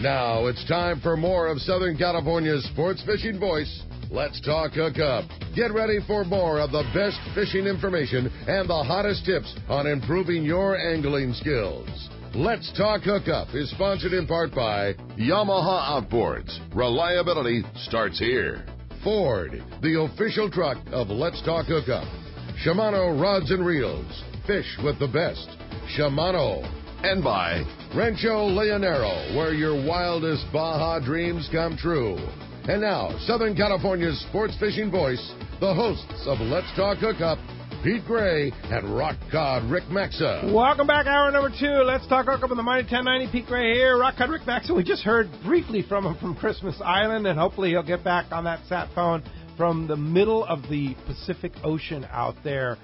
Now it's time for more of Southern California's sports fishing voice. Let's talk Hookup. Get ready for more of the best fishing information and the hottest tips on improving your angling skills. Let's Talk Hookup is sponsored in part by Yamaha Outboards. Reliability starts here. Ford, the official truck of Let's Talk Hookup. Shimano Rods and Reels. Fish with the best. Shimano. And by Rancho Leonero, where your wildest Baja dreams come true. And now, Southern California's sports fishing voice, the hosts of Let's Talk Hookup, Pete Gray and Rock Cod Rick Maxa. Welcome back, hour number 2. Let's Talk Hookup on the Mighty 1090. Pete Gray here, Rock Cod Rick Maxa. We just heard briefly from him from Christmas Island, and hopefully he'll get back on that sat phone from the middle of the Pacific Ocean out there.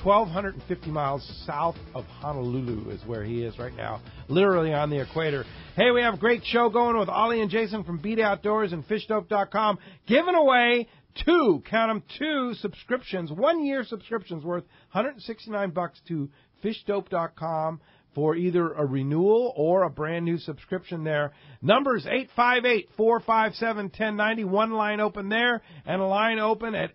1,250 miles south of Honolulu is where he is right now, literally on the equator. Hey, we have a great show going with Ollie and Jason from Beat Outdoors and FishDope.com, giving away two subscriptions, 1-year subscriptions worth $169 to FishDope.com for either a renewal or a brand new subscription there. Numbers 858-457-1090. One line open there and a line open at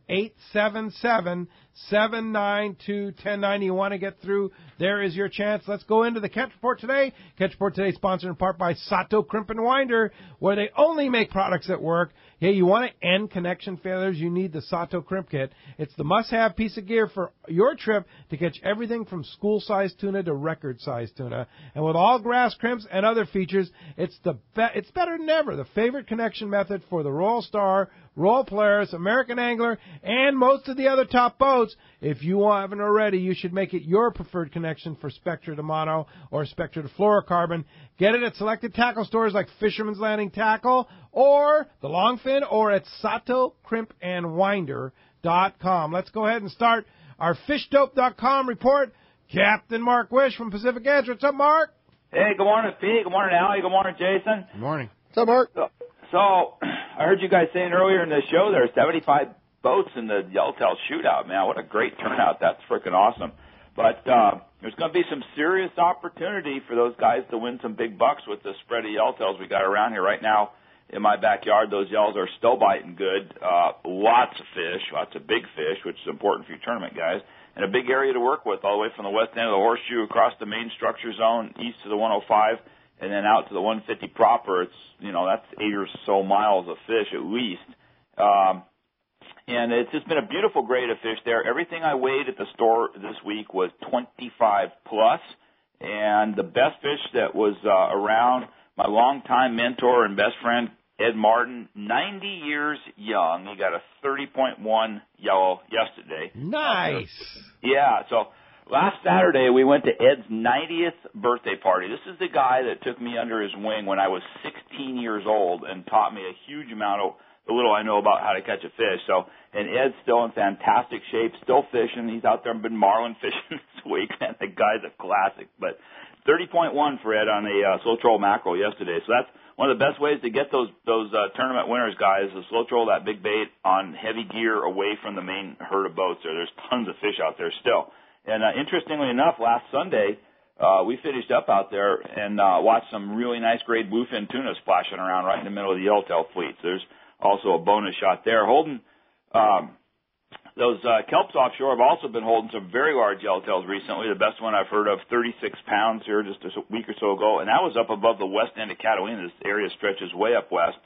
877-792-1090. You want to get through, there is your chance. Let's go into the Catch Report today. Catch Report today sponsored in part by Sato Crimp and Winder, where they only make products that work. Hey, you want to end connection failures? You need the Sato Crimp Kit. It's the must-have piece of gear for your trip to catch everything from school-sized tuna to record-sized tuna. And with all grass crimps and other features, it's better than ever. The favorite connection method for the Royal Star, Royal Polaris, American Angler, and most of the other top boats. If you haven't already, you should make it your preferred connection for Spectra to mono or Spectra to fluorocarbon. Get it at selected tackle stores like Fisherman's Landing Tackle or the Longfin, or at SatoCrimpandWinder.com. Let's go ahead and start our FishDope.com report. Captain Mark Wish from Pacific Edge. What's up, Mark? Hey, good morning, Pete. Good morning, Allie. Good morning, Jason. Good morning. What's up, Mark? So I heard you guys saying earlier in the show there are 75 boats in the Yellowtail shootout. Man, what a great turnout. That's freaking awesome. But there's going to be some serious opportunity for those guys to win some big bucks with the spread of yellowtails we got around here right now. In my backyard, those yells are still biting good. Lots of fish, lots of big fish, which is important for your tournament guys, and a big area to work with all the way from the west end of the horseshoe across the main structure zone, east to the 105, and then out to the 150 proper. It's, that's 8 or so miles of fish at least. And it's just been a beautiful grade of fish there. Everything I weighed at the store this week was 25 plus, and the best fish that was around, my longtime mentor and best friend, Ed Martin, 90 years young. He got a 30.1 yellow yesterday. Nice. Yeah, so last Saturday we went to Ed's 90th birthday party. This is the guy that took me under his wing when I was 16 years old and taught me a huge amount of the little I know about how to catch a fish. So, and Ed's still in fantastic shape, still fishing. He's out there and been marlin fishing this week, and the guy's a classic. But 30.1 for Ed on a slow troll mackerel yesterday. So that's one of the best ways to get those tournament winners, guys, is slow troll that big bait on heavy gear away from the main herd of boats. There's tons of fish out there still. And interestingly enough, last Sunday, we finished up out there and watched some really nice grade bluefin tuna splashing around right in the middle of the yellowtail fleet. So there's also a bonus shot there. Holding those kelps offshore have also been holding some very large yellowtails recently. The best one I've heard of, 36 pounds here just a week or so ago, and that was up above the west end of Catalina. This area stretches way up west.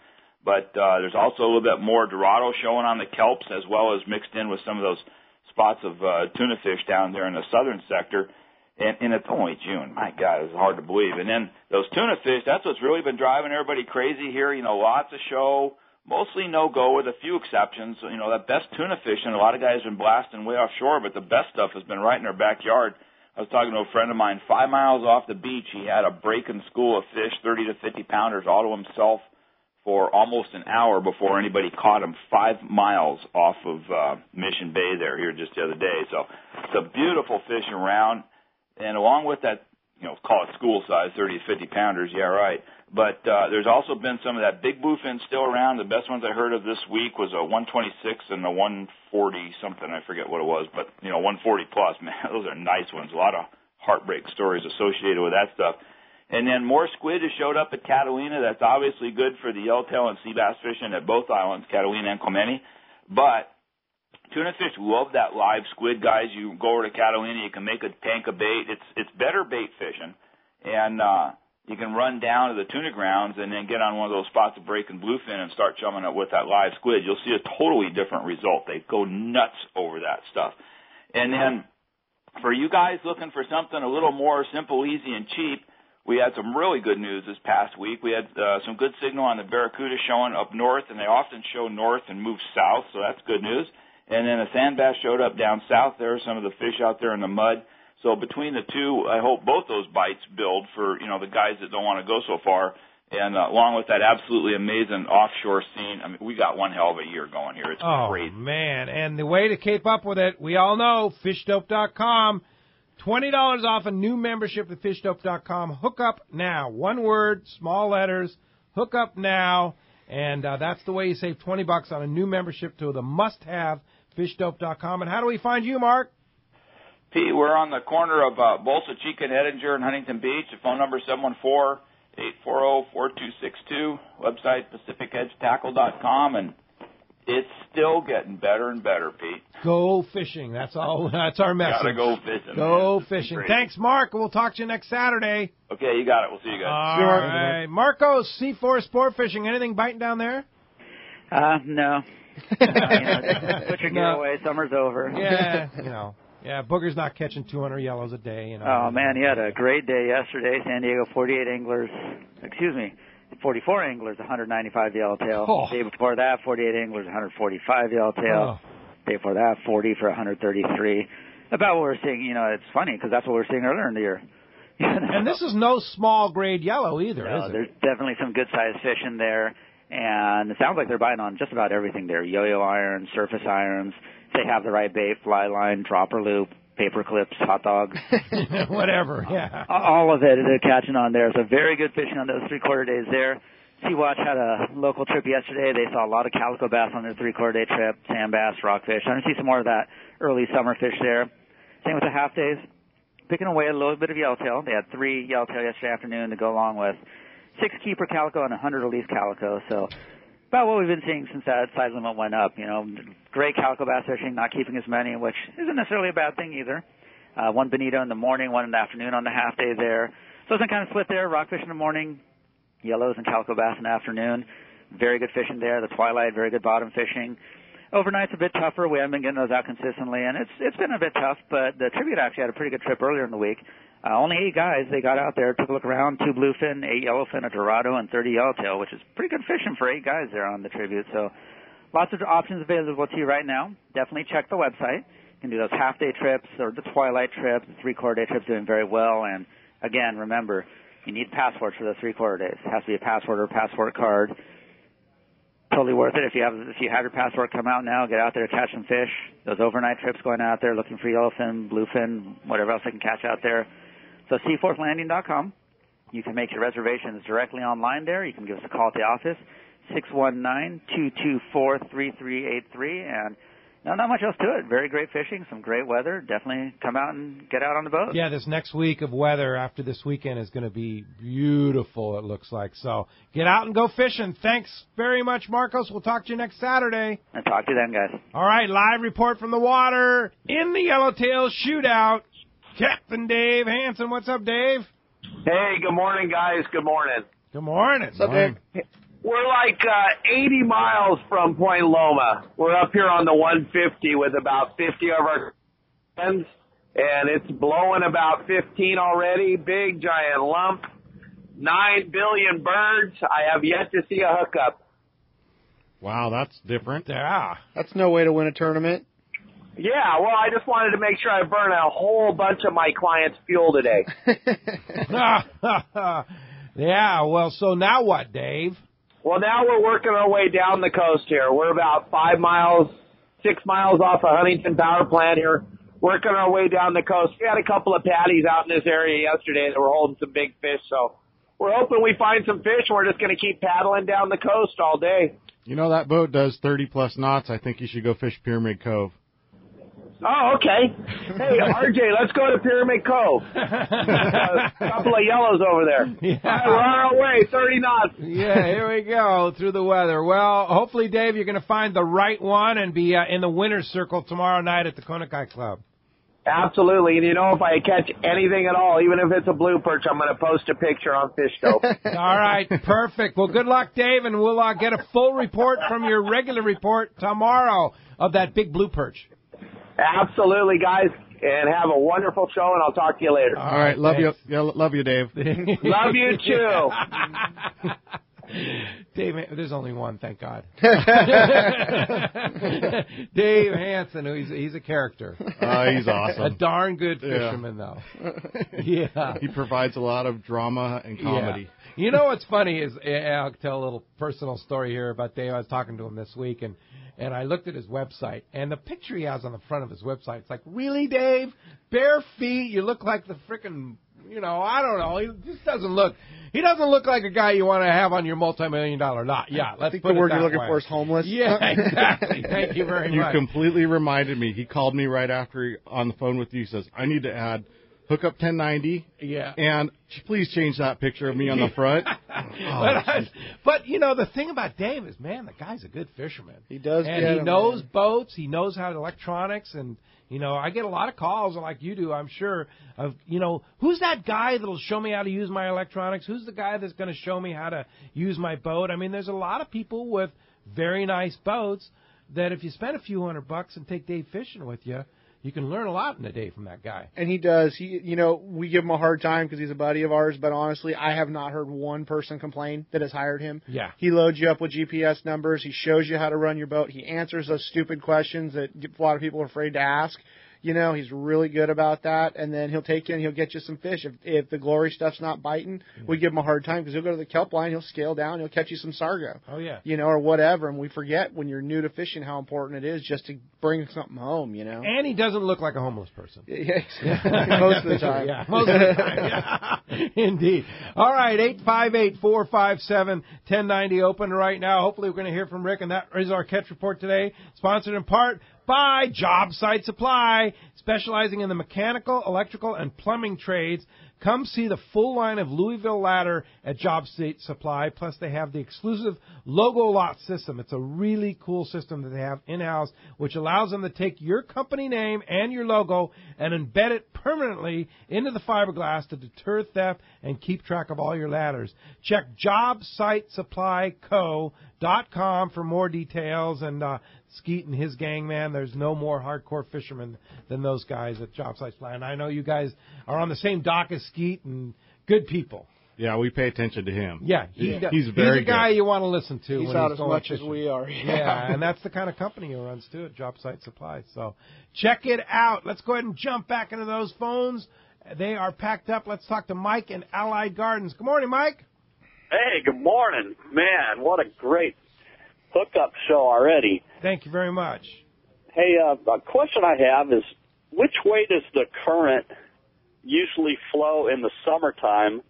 But there's also a little bit more dorado showing on the kelps, as well as mixed in with some of those spots of tuna fish down there in the southern sector. And it's only June. My God, it's hard to believe. And then those tuna fish, that's what's really been driving everybody crazy here. Lots of show. Mostly no-go with a few exceptions. That best tuna fishing, a lot of guys have been blasting way offshore, but the best stuff has been right in their backyard. I was talking to a friend of mine, 5 miles off the beach. He had a breaking school of fish, 30 to 50 pounders, all to himself for almost an hour before anybody caught him 5 miles off of Mission Bay there here just the other day. So it's a beautiful fishing round. And along with that, call it school size, 30 to 50 pounders, yeah, right. But there's also been some of that big bluefin still around. The best ones I heard of this week was a 126 and a 140 something. I forget what it was, but 140 plus. Man, those are nice ones. A lot of heartbreak stories associated with that stuff. And then more squid has showed up at Catalina. That's obviously good for the yellowtail and sea bass fishing at both islands, Catalina and Clemente. But tuna fish love that live squid, guys. You go over to Catalina, you can make a tank of bait. It's better bait fishing. And you can run down to the tuna grounds and then get on one of those spots of breaking bluefin and start chumming it with that live squid. You'll see a totally different result. They go nuts over that stuff. And then for you guys looking for something a little more simple, easy, and cheap, we had some really good news this past week. We had some good signal on the Barracuda showing up north, and they often show north and move south, so that's good news. And then the sand bass showed up down south there, some of the fish out there in the mud. So between the two, I hope both those bites build for, the guys that don't want to go so far. And along with that absolutely amazing offshore scene, I mean, we got one hell of a year going here. It's crazy. Oh, man. And the way to keep up with it, we all know, fishdope.com. $20 off a new membership at fishdope.com. Hook up now. One word, small letters, hook up now. And that's the way you save $20 on a new membership to the must-have fishdope.com. And how do we find you, Mark? Pete, we're on the corner of Bolsa Chica and Edinger and Huntington Beach. The phone number is 714-840-4262. Website, PacificEdgeTackle.com. And it's still getting better and better, Pete. Go fishing. That's all. That's our message. Gotta go fishing. Go fishing. Thanks, Mark. We'll talk to you next Saturday. Okay, you got it. We'll see you guys. All right. Marcos, C4 Sport Fishing. Anything biting down there? No. Put your gear away. Summer's over. Yeah, Yeah, Booger's not catching 200 yellows a day. Oh, man, he had a great day yesterday. San Diego, 44 anglers, 195 yellowtail. Oh. Day before that, 48 anglers, 145 yellowtail. Oh. Day before that, 40 for 133. About what we're seeing, it's funny because that's what we're seeing earlier in the year. And this is no small grade yellow either, no, is it? There's definitely some good-sized fish in there, and it sounds like they're biting on just about everything there. Yo-yo irons, surface irons. If they have the right bait, fly line, dropper loop, paper clips, hot dogs. Whatever, yeah. All of it they're catching on there. So very good fishing on those three-quarter days there. Sea-Watch had a local trip yesterday. They saw a lot of calico bass on their three-quarter day trip, sand bass, rockfish. I'm going to see some more of that early summer fish there. Same with the half days. Picking away a little bit of yellowtail. They had 3 yellowtail yesterday afternoon to go along with 6 keeper calico and 100 release calico. So about what we've been seeing since that size limit went up. Great calico bass fishing, not keeping as many, which isn't necessarily a bad thing either. One bonito in the morning, one in the afternoon on the half day there. So it's kind of split there. Rockfish in the morning, yellows and calico bass in the afternoon. Very good fishing there. The twilight, very good bottom fishing. Overnight's a bit tougher. We haven't been getting those out consistently, and it's been a bit tough. But the Tribute actually had a pretty good trip earlier in the week. Only 8 guys. They got out there, took a look around, 2 bluefin, 8 yellowfin, a dorado, and 30 yellowtail, which is pretty good fishing for 8 guys there on the Tribute. So lots of options available to you right now. Definitely check the website. You can do those half-day trips or the twilight trip, the three-quarter day trips doing very well. And, again, remember, you need passports for those three-quarter days. It has to be a passport or a passport card. Totally worth it if you have your passport. Come out now, get out there, catch some fish. Those overnight trips going out there looking for yellowfin, bluefin, whatever else they can catch out there. So seaforthlanding.com. You can make your reservations directly online there. You can give us a call at the office, 619-224-3383. And not much else to it. Very great fishing, some great weather. Definitely come out and get out on the boat. Yeah, this next week of weather after this weekend is going to be beautiful, it looks like. So get out and go fishing. Thanks very much, Marcos. We'll talk to you next Saturday. And talk to you then, guys. All right, live report from the water in the Yellowtail Shootout. Captain Dave Hansen. What's up, Dave? Hey, good morning, guys. Good morning. Good morning. What's up, Dave? We're like 80 miles from Point Loma. We're up here on the 150 with about 50 of our friends, and it's blowing about 15 already. Big, giant lump. 9 billion birds. I have yet to see a hookup. Wow, that's different. Yeah. That's no way to win a tournament. Yeah, well, I just wanted to make sure I burn a whole bunch of my clients' fuel today. Yeah, well, so now what, Dave? Well, now we're working our way down the coast here. We're about 6 miles off of Huntington Power Plant here, working our way down the coast. We had a couple of patties out in this area yesterday that were holding some big fish, so we're hoping we find some fish, and we're just going to keep paddling down the coast all day. That boat does 30-plus knots. I think you should go fish Pyramid Cove. Oh, okay. Hey, RJ, let's go to Pyramid Cove. A couple of yellows over there. Yeah. All right, we're on our way, 30 knots. Yeah, here we go, through the weather. Well, hopefully, Dave, you're going to find the right one and be in the winner's circle tomorrow night at the Konakai Club. Absolutely. And if I catch anything at all, even if it's a blue perch, I'm going to post a picture on Fish Dope. All right, perfect. Well, good luck, Dave, and we'll get a full report from your regular report tomorrow of that big blue perch. Absolutely, guys. And have a wonderful show, and I'll talk to you later. All right, love you. Yeah, love you, Dave. Love you, too. Dave, there's only one, thank God. Dave Hansen, he's a character. He's awesome. A darn good fisherman, though. Yeah. He provides a lot of drama and comedy. Yeah. You know what's funny is, I'll tell a little personal story here about Dave. I was talking to him this week, and I looked at his website, and the picture he has on the front of his website, it's like, really, Dave? Bare feet? You look like the frickin', I don't know. He doesn't look like a guy you want to have on your multi-million-dollar lot. Yeah, let's I think put the word it that you're looking way. for is homeless. Yeah, exactly. Thank you very much. You completely reminded me. He called me right after on the phone with you. He says, I need to add Hookup 1090. Yeah. And please change that picture of me on the front. But the thing about Dave is, man, the guy's a good fisherman. He does. And he knows boats. He knows how to electronics. And, I get a lot of calls like you do, I'm sure, of, who's that guy that'll show me how to use my electronics? Who's the guy that's going to show me how to use my boat? I mean, there's a lot of people with very nice boats that if you spend a few $100 and take Dave fishing with you, you can learn a lot in a day from that guy. And he does. We give him a hard time because he's a buddy of ours, but honestly, I have not heard one person complain that has hired him. Yeah. He loads you up with GPS numbers. He shows you how to run your boat. He answers those stupid questions that a lot of people are afraid to ask. He's really good about that. And then he'll take you and he'll get you some fish. If the glory stuff's not biting, we give him a hard time because he'll go to the kelp line, he'll scale down, he'll catch you some sargo. Oh, yeah. Or whatever. And we forget when you're new to fishing how important it is just to bring something home, And he doesn't look like a homeless person. Yeah, most of the time. Yeah, most of the time. Yeah. Indeed. All right, 858-457-1090 open right now. Hopefully we're going to hear from Rick, and that is our catch report today, sponsored in part by Job Site Supply, specializing in the mechanical, electrical, and plumbing trades. Come see the full line of Louisville ladder at Job Site Supply. Plus, they have the exclusive logo lot system. It's a really cool system that they have in-house, which allows them to take your company name and your logo and embed it permanently into the fiberglass to deter theft and keep track of all your ladders. Check JobSiteSupplyCo.com for more details. And Skeet and his gang, man, there's no more hardcore fishermen than those guys at Job Site Supply. And I know you guys are on the same dock as Skeet and good people. Yeah, we pay attention to him. Yeah, he's very the guy good. you want to listen to. He's when out he's as much as we are. Yeah, and that's the kind of company he runs too at Job Site Supply. So check it out. Let's go ahead and jump back into those phones. They are packed up. Let's talk to Mike in Allied Gardens. Good morning, Mike. Hey, good morning. Man, what a great hookup show already. Thank you very much. Hey, a question I have is, which way does the current usually flow in the summertime?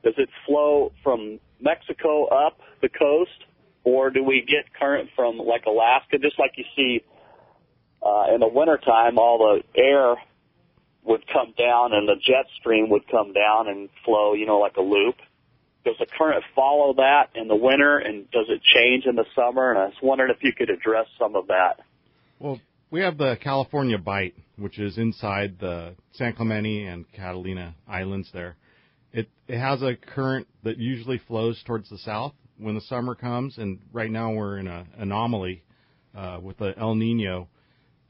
Does it flow from Mexico up the coast, or do we get current from, like, Alaska, just like you see in the wintertime, all the air would come down and the jet stream would come down and flow, like a loop? Does the current follow that in the winter, and does it change in the summer? And I was wondering if you could address some of that. Well, we have the California Bight, which is inside the San Clemente and Catalina Islands there. It has a current that usually flows towards the south when the summer comes, and right now we're in an anomaly with the El Nino.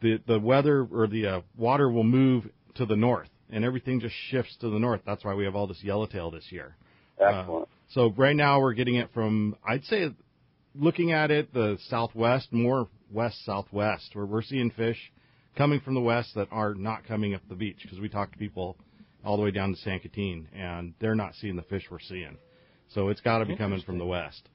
The weather or the water will move to the north, and everything just shifts to the north. That's why we have all this yellowtail this year. Excellent. So right now we're getting it from, I'd say, looking at it, the southwest, more west-southwest, where we're seeing fish coming from the west that are not coming up the beach, because we talk to people all the way down to San Quintin, and they're not seeing the fish we're seeing. So it's got to be coming from the west.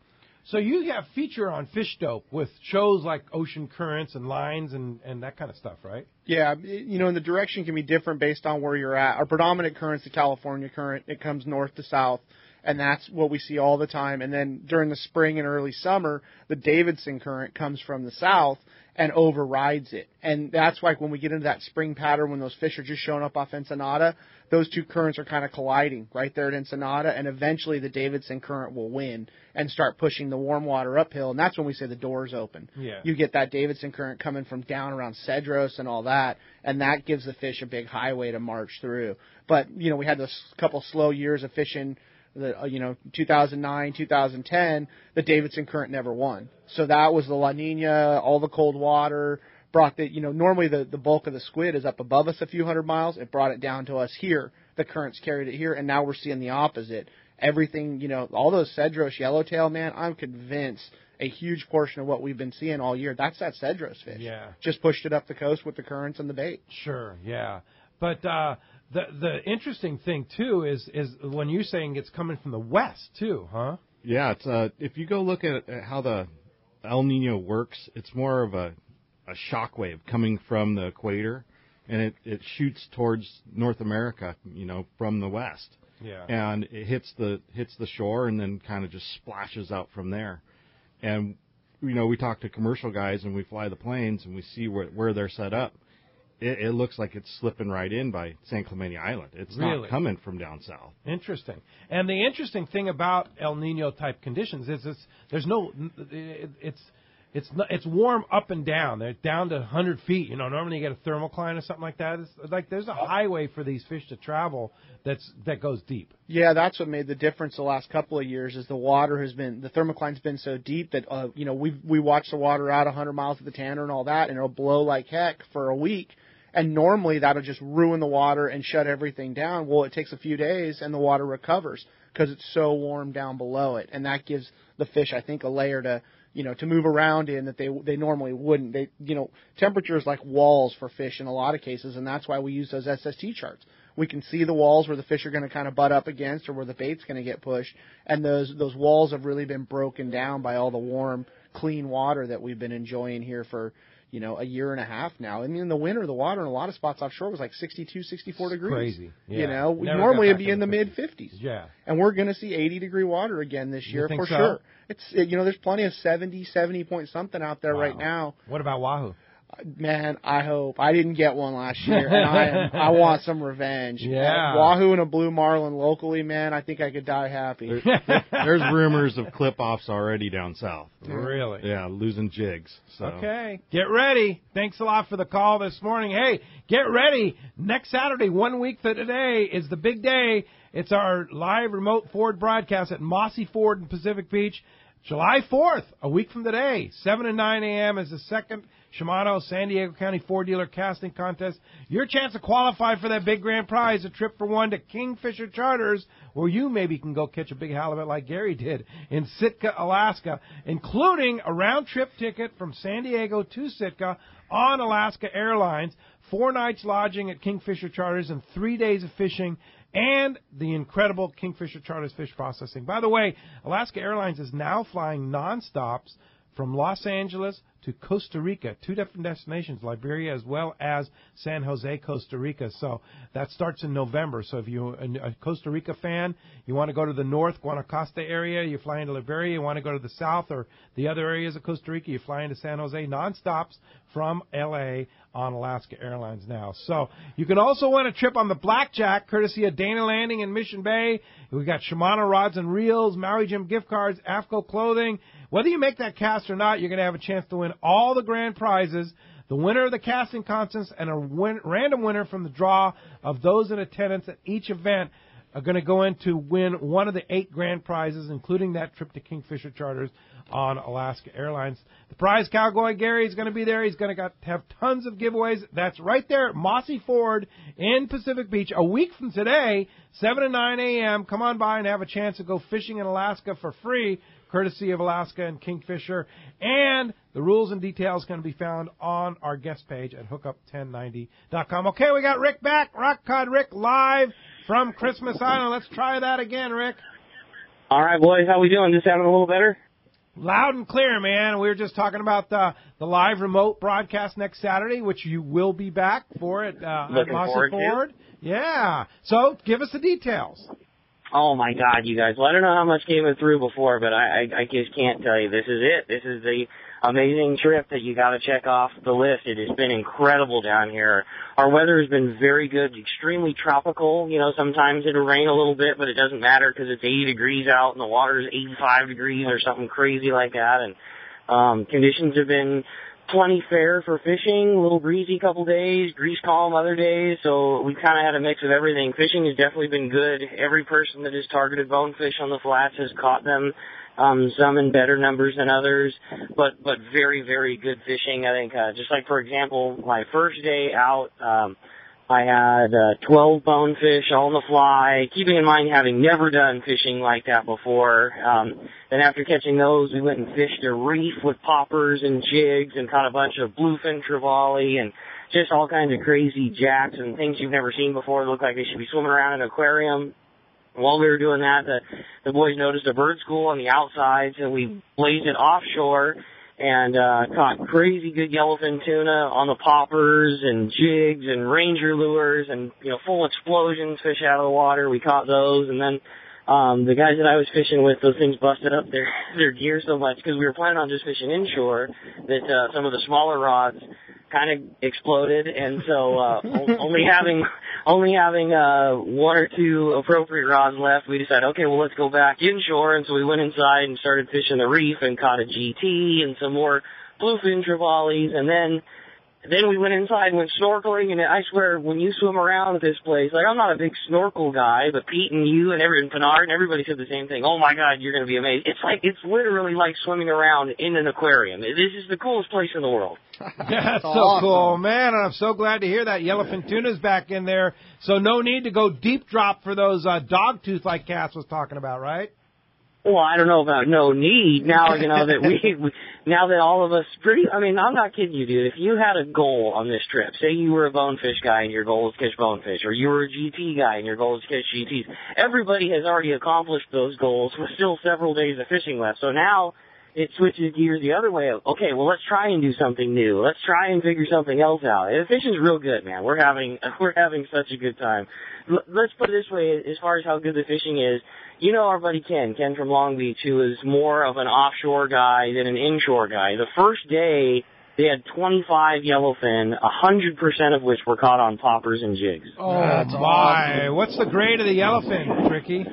So you have feature on Fish Dope with shows like Ocean Currents and Lines and that kind of stuff, right? Yeah, and the direction can be different based on where you're at. Our predominant current's the California current. It comes north to south. And that's what we see all the time. And then during the spring and early summer, the Davidson current comes from the south and overrides it. And that's like when we get into that spring pattern, when those fish are just showing up off Ensenada, those two currents are kind of colliding right there at Ensenada, and eventually the Davidson current will win and start pushing the warm water uphill, and that's when we say the doors open. Yeah. You get that Davidson current coming from down around Cedros and all that, and that gives the fish a big highway to march through. But, we had those couple slow years of fishing, 2009, 2010, the Davidson current never won. So that was the La Nina, all the cold water, brought normally the bulk of the squid is up above us a few hundred miles. It brought it down to us here. The currents carried it here, and now we're seeing the opposite. Everything, all those Cedros yellowtail, man, I'm convinced a huge portion of what we've been seeing all year, that's that Cedros fish. Yeah. Just pushed it up the coast with the currents and the bait. Sure, yeah. But the interesting thing, too, is when you're saying it's coming from the west, too, huh? Yeah, it's if you go look at how the El Nino works, it's more of a shock wave coming from the equator, and it shoots towards North America, from the west. Yeah. And it hits the shore and then kind of just splashes out from there. And we talk to commercial guys and we fly the planes and we see where they're set up. It looks like it's slipping right in by San Clemente Island. It's really not coming from down south. Interesting. And the interesting thing about El Nino type conditions is it's warm up and down. They're down to 100 feet. Normally you get a thermocline or something like that. It's like there's a highway for these fish to travel that goes deep. Yeah, that's what made the difference the last couple of years. Is the thermocline's been so deep that we watch the water out 100 miles of the Tanner and all that, and it'll blow like heck for a week. And normally that'll just ruin the water and shut everything down. Well, it takes a few days and the water recovers because it's so warm down below it, and that gives the fish, I think, a layer to move around in that they normally wouldn't. Temperature is like walls for fish in a lot of cases, and that's why we use those SST charts. We can see the walls where the fish are going to kind of butt up against or where the bait's going to get pushed, and those walls have really been broken down by all the warm, clean water that we've been enjoying here for a year and a half now. I mean, in the winter, the water in a lot of spots offshore was like 62, 64 degrees. Crazy. Yeah. Normally it'd be in the mid-50s. Yeah. And we're going to see 80-degree water again this year for so? sure. There's plenty of 70 point something out there right now. What about Wahoo? Man, I hope. I didn't get one last year, and I want some revenge. Yeah. Wahoo and a blue marlin locally, man, I think I could die happy. There's rumors of clip-offs already down south. Really? Yeah, losing jigs. So. Okay. Get ready. Thanks a lot for the call this morning. Hey, get ready. Next Saturday, 1 week from today, is the big day. It's our live remote Ford broadcast at Mossy Ford in Pacific Beach. July 4th, a week from today, 7 and 9 a.m. is the second Shimano San Diego County Ford Dealer Casting Contest. Your chance to qualify for that big grand prize, a trip for one to Kingfisher Charters, where you maybe can go catch a big halibut like Gary did in Sitka, Alaska, including a round-trip ticket from San Diego to Sitka on Alaska Airlines, 4 nights lodging at Kingfisher Charters, and 3 days of fishing, and the incredible Kingfisher Charters fish processing. By the way, Alaska Airlines is now flying nonstops from Los Angeles to Costa Rica, 2 different destinations, Liberia as well as San Jose, Costa Rica. So that starts in November. So if you're a Costa Rica fan, you want to go to the north, Guanacaste area, you fly into Liberia, you want to go to the south or the other areas of Costa Rica, you fly into San Jose, nonstops from L.A. on Alaska Airlines now. So you can also win a trip on the Blackjack, courtesy of Dana Landing in Mission Bay. We've got Shimano rods and reels, Maui Jim gift cards, AFCO clothing. Whether you make that cast or not, you're going to have a chance to win all the grand prizes, the winner of the casting contest, and a random winner from the draw of those in attendance at each event are going to go in to win one of the 8 grand prizes, including that trip to Kingfisher Charters on Alaska Airlines. The prize cowboy Gary is going to be there. He's going to have tons of giveaways. That's right there at Mossy Ford in Pacific Beach. A week from today, 7 to 9 a.m., come on by and have a chance to go fishing in Alaska for free, courtesy of Alaska and Kingfisher. And the rules and details can be found on our guest page at hookup1090.com. Okay, we got Rick back. Rock Cod Rick live from Christmas Island. Let's try that again, Rick. All right, boys. How we doing? This sounding a little better? Loud and clear, man. We were just talking about the live remote broadcast next Saturday, which you will be back for at Mossy Ford. Yeah. So give us the details. Oh my God, you guys. Well, I don't know how much came through before, but I just can't tell you. This is it. This is the amazing trip that you got to check off the list. It has been incredible down here. Our weather has been very good, extremely tropical. You know, sometimes it'll rain a little bit, but it doesn't matter because it's 80 degrees out and the water is 85 degrees or something crazy like that. And conditions have been plenty fair for fishing, a little breezy couple days, grease calm other days, so we've kind of had a mix of everything. Fishing has definitely been good. Every person that has targeted bonefish on the flats has caught them, some in better numbers than others, but very, very good fishing. I think, just like, for example, my first day out, I had 12 bonefish all on the fly, keeping in mind having never done fishing like that before. Then after catching those, we went and fished a reef with poppers and jigs and caught a bunch of bluefin trevally and just all kinds of crazy jacks and things you've never seen before that look like they should be swimming around in an aquarium. While we were doing that, the boys noticed a bird school on the outside, so we blazed it offshore and caught crazy good yellowfin tuna on the poppers and jigs and ranger lures and, you know, full explosions, fish out of the water. We caught those, and then the guys that I was fishing with, those things busted up their gear so much because we were planning on just fishing inshore that some of the smaller rods kind of exploded, and so only having one or two appropriate rods left, we decided, okay, well, let's go back inshore, and so we went inside and started fishing the reef and caught a GT and some more bluefin trevallies, and then we went inside and went snorkeling, and I swear, when you swim around at this place, like, I'm not a big snorkel guy, but Pete and you and Pinard and everybody said the same thing. Oh my God, you're going to be amazed. It's literally like swimming around in an aquarium. This is the coolest place in the world. That's so awesome. Cool, man, and I'm so glad to hear that yellowfin tuna's back in there, so no need to go deep drop for those dogtooth like Cass was talking about, right? Well, I don't know about no need now, you know, that now that all of us I'm not kidding you, dude. If you had a goal on this trip, say you were a bonefish guy and your goal was to catch bonefish, or you were a GT guy and your goal was to catch GTs, everybody has already accomplished those goals with still several days of fishing left. So now it switches gears the other way. Okay, well, let's try and do something new. Let's try and figure something else out. And fishing's real good, man. We're having such a good time. Let's put it this way, as far as how good the fishing is. You know our buddy Ken from Long Beach, who is more of an offshore guy than an inshore guy. The first day, they had 25 yellowfin, 100% of which were caught on poppers and jigs. Oh, that's my. What's the grade of the yellowfin, Tricky?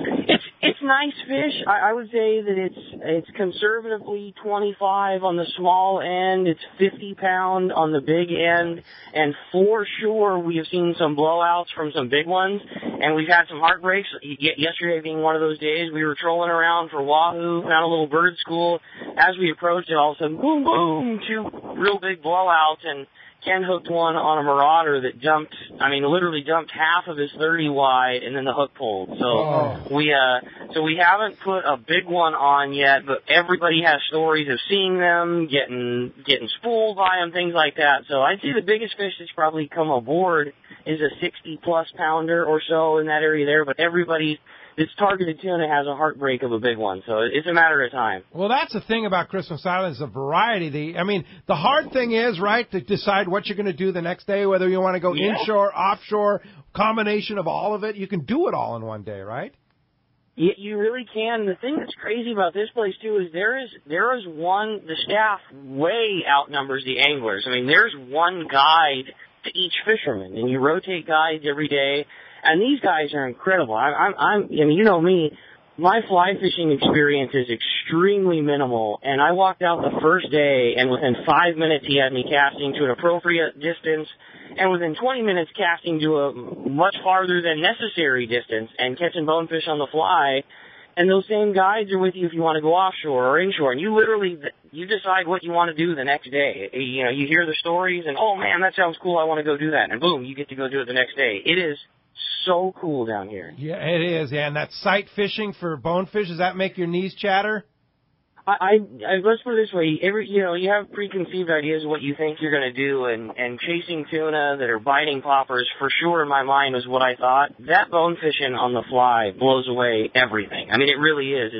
It's nice fish. I would say that it's conservatively 25 on the small end. It's 50 pound on the big end. And for sure, we have seen some blowouts from some big ones. And we've had some heartbreaks. Yesterday being one of those days, we were trolling around for wahoo, found a little bird school. As we approached it, all of a sudden, boom, boom, two real big blowouts. And Ken hooked one on a marauder that literally dumped half of his 30 wide, and then the hook pulled. So we haven't put a big one on yet, but everybody has stories of seeing them, getting spooled by them, things like that. So I'd say the biggest fish that's probably come aboard is a 60-plus pounder or so in that area there, but everybody that's targeted tuna has a heartbreak of a big one, so it's a matter of time. Well, that's the thing about Christmas Island is the variety. The hard thing is, right, to decide what you're going to do the next day, whether you want to go inshore, offshore, combination of all of it. You can do it all in one day, right? You really can. The thing that's crazy about this place, too, is there is one, the staff way outnumbers the anglers. There's one guide to each fisherman, and you rotate guides every day. And these guys are incredible. You know me, my fly fishing experience is extremely minimal, and I walked out the first day, and within 5 minutes he had me casting to an appropriate distance, and within 20 minutes casting to a much farther than necessary distance and catching bonefish on the fly. And those same guides are with you if you want to go offshore or inshore, and you decide what you want to do the next day. You hear the stories, and, oh, man, that sounds cool, I want to go do that, and boom, you get to go do it the next day. It is so cool down here. Yeah, it is. Yeah, and that sight fishing for bonefish, does that make your knees chatter? Let's put it this way. You have preconceived ideas of what you think you're going to do, and chasing tuna that are biting poppers, for sure in my mind was what I thought. That bonefishing on the fly blows away everything. It really is.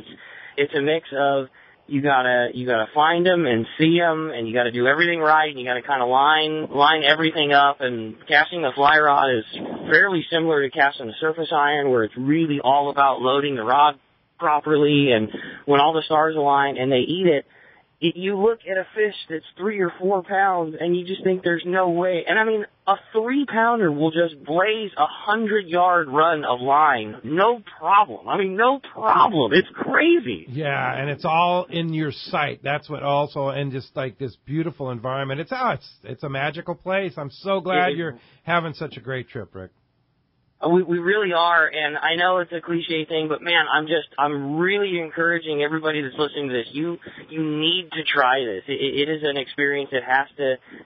It's a mix of You gotta find them and see them, and you gotta do everything right, and you gotta kind of line everything up. And casting the fly rod is fairly similar to casting a surface iron, where it's really all about loading the rod properly, and when all the stars align and they eat it, you look at a fish that's 3 or 4 pounds, and you just think there's no way. And I mean, a 3-pounder will just blaze 100-yard run of line, no problem. I mean, no problem. It's crazy. Yeah, and it's all in your sight. That's what also, and just like this beautiful environment. It's a magical place. I'm so glad you're having such a great trip, Rick. We really are, and I know it's a cliche thing, but man, I'm really encouraging everybody that's listening to this. You need to try this. It is an experience that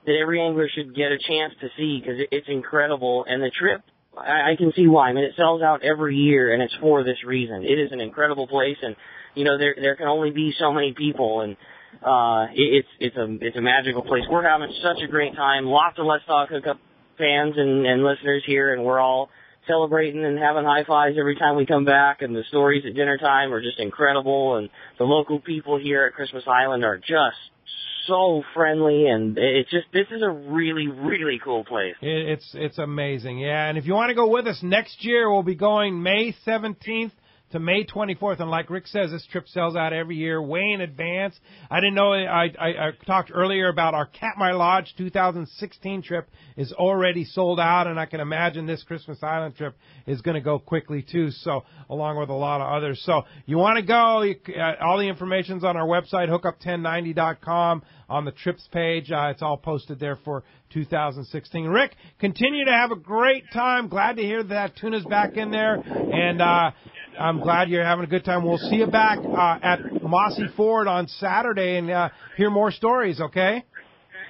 every angler should get a chance to see, because it's incredible. And the trip, I can see why. I mean, it sells out every year, and it's for this reason. It is an incredible place, and there can only be so many people, and it's a magical place. We're having such a great time. Lots of Let's Talk Hookup fans and listeners here, and we're all celebrating and having high fives every time we come back, and the stories at dinner time are just incredible, and the local people here at Christmas Island are just so friendly, and this is a really, really cool place. It's amazing, yeah. And if you want to go with us next year, we'll be going May 17th to May 24th, and like Rick says, this trip sells out every year, way in advance. I didn't know, I talked earlier about our Katmai Lodge 2016 trip is already sold out, and I can imagine this Christmas Island trip is going to go quickly too, so along with a lot of others. So you want to go, all the information's on our website, hookup1090.com, on the trips page. It's all posted there for 2016. Rick, continue to have a great time. Glad to hear that tuna's back in there, and I'm glad you're having a good time. We'll see you back at Mossy Ford on Saturday and hear more stories, okay?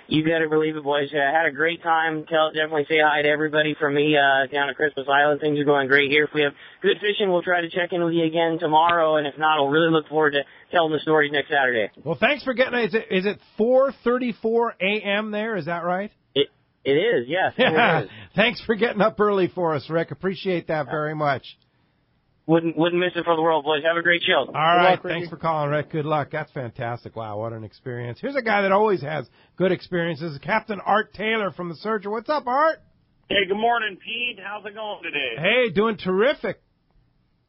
You better believe it, boys. I had a great time. Definitely say hi to everybody from me down at Christmas Island. Things are going great here. If we have good fishing, we'll try to check in with you again tomorrow, and if not, I'll really look forward to telling the stories next Saturday. Well, thanks for getting it. Is it 4:34 a.m. there? Is that right? It is, yes. Yeah. It is. Thanks for getting up early for us, Rick. Appreciate that very much. Wouldn't miss it for the world, boys. Have a great show. All right. Thanks for calling, Rick. Good luck. That's fantastic. Wow, what an experience. Here's a guy that always has good experiences, Captain Art Taylor from the Searcher. What's up, Art? Hey, good morning, Pete. How's it going today? Hey, doing terrific.